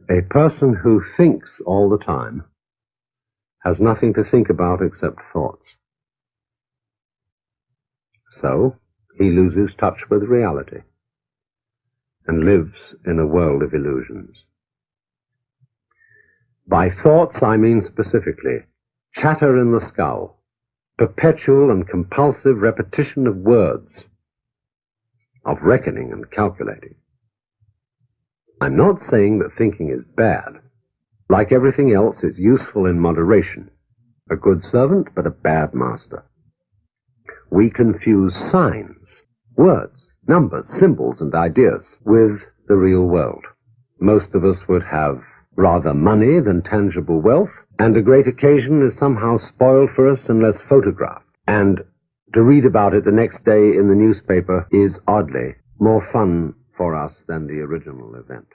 A person who thinks all the time has nothing to think about except thoughts. So, he loses touch with reality and lives in a world of illusions. By thoughts, I mean specifically chatter in the skull, perpetual and compulsive repetition of words, of reckoning and calculating. I'm not saying that thinking is bad. Like everything else, it's useful in moderation. A good servant, but a bad master. We confuse signs, words, numbers, symbols, and ideas with the real world. Most of us would have rather money than tangible wealth, and a great occasion is somehow spoiled for us unless photographed. And to read about it the next day in the newspaper is oddly more fun for us than the original event.